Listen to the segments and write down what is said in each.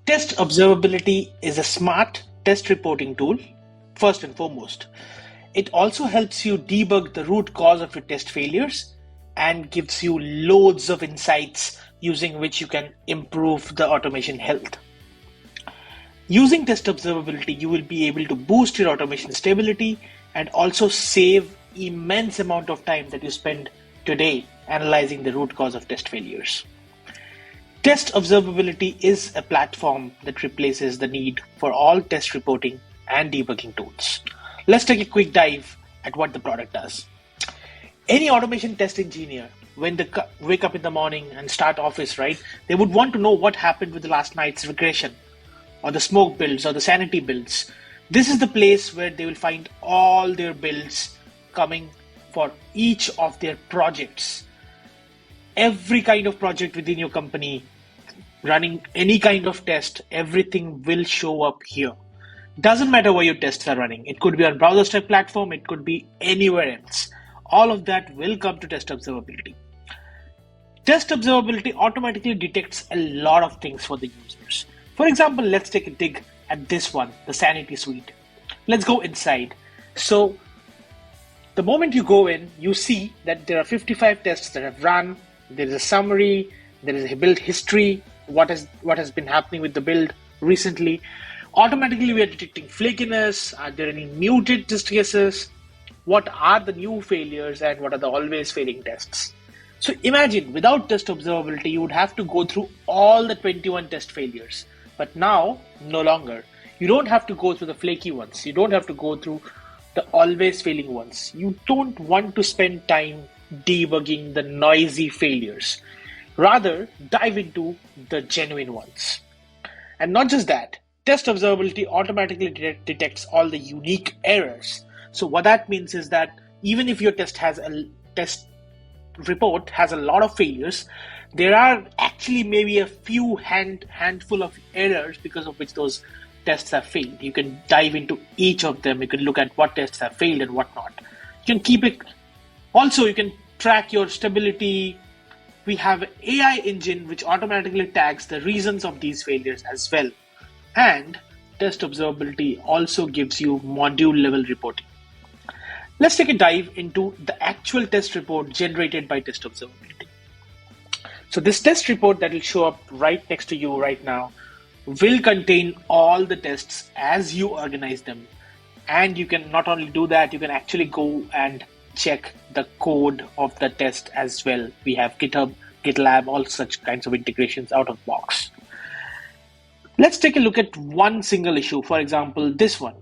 Test observability is a smart test reporting tool, first and foremost. It also helps you debug the root cause of your test failures and gives you loads of insights using which you can improve the automation health. Using test observability, you will be able to boost your automation stability and also save immense amount of time that you spend today analyzing the root cause of test failures. Test observability is a platform that replaces the need for all test reporting and debugging tools. Let's take a quick dive at what the product does. Any automation test engineer, when they wake up in the morning and start office, right, they would want to know what happened with the last night's regression or the smoke builds or the sanity builds. This is the place where they will find all their builds coming for each of their projects. Every kind of project within your company, running any kind of test, everything will show up here. Doesn't matter where your tests are running. It could be on BrowserStack platform, it could be anywhere else. All of that will come to test observability. Test observability automatically detects a lot of things for the users. For example, let's take a dig at this one, the sanity suite. Let's go inside. So the moment you go in, you see that there are 55 tests that have run. There is a summary, there is a build history, what has been happening with the build recently. Automatically, we are detecting flakiness. Are there any muted test cases? What are the new failures and what are the always failing tests? So imagine without test observability, you would have to go through all the 21 test failures. But now, no longer. You don't have to go through the flaky ones. You don't have to go through the always failing ones. You don't want to spend time debugging the noisy failures. Rather, dive into the genuine ones. And not just that, test observability automatically detects all the unique errors. So what that means is that even if your test report has a lot of failures, there are actually maybe a few handful of errors because of which those tests have failed. You can dive into each of them. You can look at what tests have failed and what not. You can keep it. Also, you can track your stability. We have an AI engine which automatically tags the reasons of these failures as well. And test observability also gives you module level reporting. Let's take a dive into the actual test report generated by test observability. So this test report that will show up right next to you right now will contain all the tests as you organize them. And you can not only do that, you can actually go and check the code of the test as well. We have GitHub, GitLab, all such kinds of integrations out of the box. Let's take a look at one single issue. For example, this one.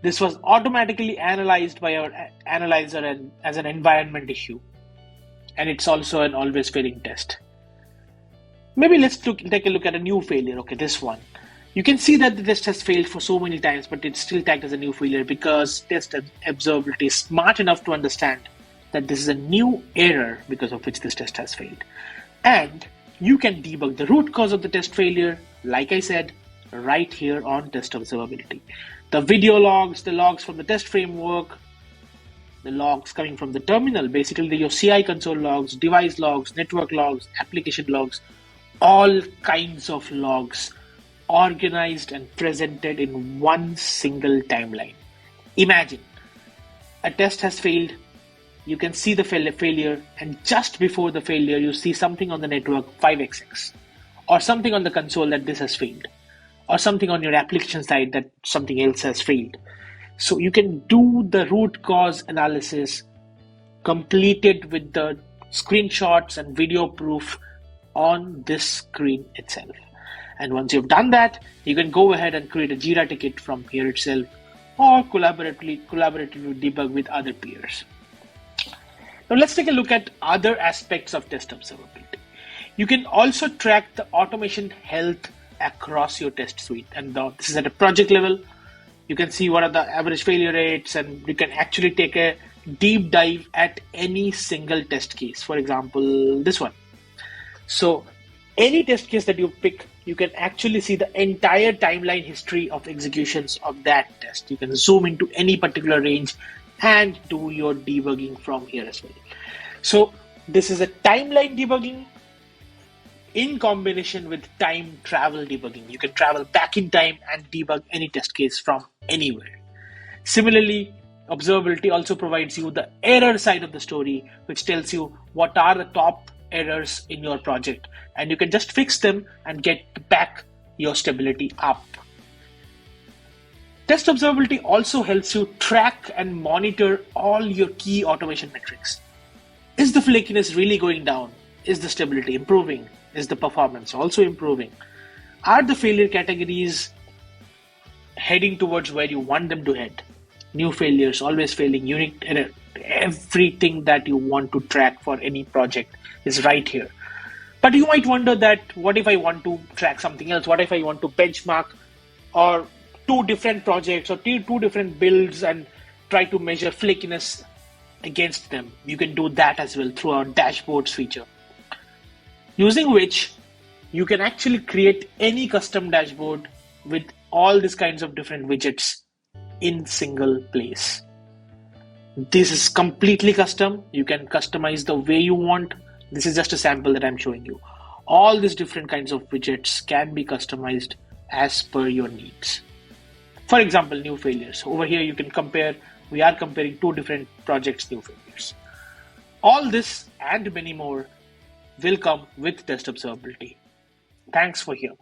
This was automatically analyzed by our analyzer and as an environment issue. And it's also an always failing test. Maybe let's take a look at a new failure. Okay, this one. You can see that the test has failed for so many times, but it's still tagged as a new failure because test observability is smart enough to understand that this is a new error because of which this test has failed. And you can debug the root cause of the test failure, like I said, right here on test observability. The video logs, the logs from the test framework, the logs coming from the terminal, basically your CI console logs, device logs, network logs, application logs, all kinds of logs organized and presented in one single timeline. Imagine a test has failed, you can see the failure, and just before the failure, you see something on the network 5xx, or something on the console that this has failed, or something on your application side that something else has failed. So you can do the root cause analysis completed with the screenshots and video proof on this screen itself. And once you've done that, you can go ahead and create a Jira ticket from here itself, or collaboratively debug with other peers. Now let's take a look at other aspects of test observability. You can also track the automation health across your test suite. And this is at a project level. You can see what are the average failure rates, and you can actually take a deep dive at any single test case. For example, this one. So any test case that you pick, you can actually see the entire timeline history of executions of that test. You can zoom into any particular range and do your debugging from here as well. So this is a timeline debugging in combination with time travel debugging. You can travel back in time and debug any test case from anywhere. Similarly, observability also provides you the error side of the story, which tells you what are the top errors in your project, and you can just fix them and get back your stability up. Test observability also helps you track and monitor all your key automation metrics. Is the flakiness really going down? Is the stability improving? Is the performance also improving? Are the failure categories heading towards where you want them to head? New failures, always failing, unique error, everything that you want to track for any project is right here. But you might wonder that what if I want to track something else? What if I want to benchmark or two different projects or two different builds and try to measure flakiness against them? You can do that as well through our dashboards feature, using which you can actually create any custom dashboard with all these kinds of different widgets in single place. This is completely custom. You can customize the way you want. This is just a sample that I'm showing you. All these different kinds of widgets can be customized as per your needs. For example, new failures. Over here you can compare, we are comparing two different projects' new failures. All this and many more will come with test observability. Thanks for here.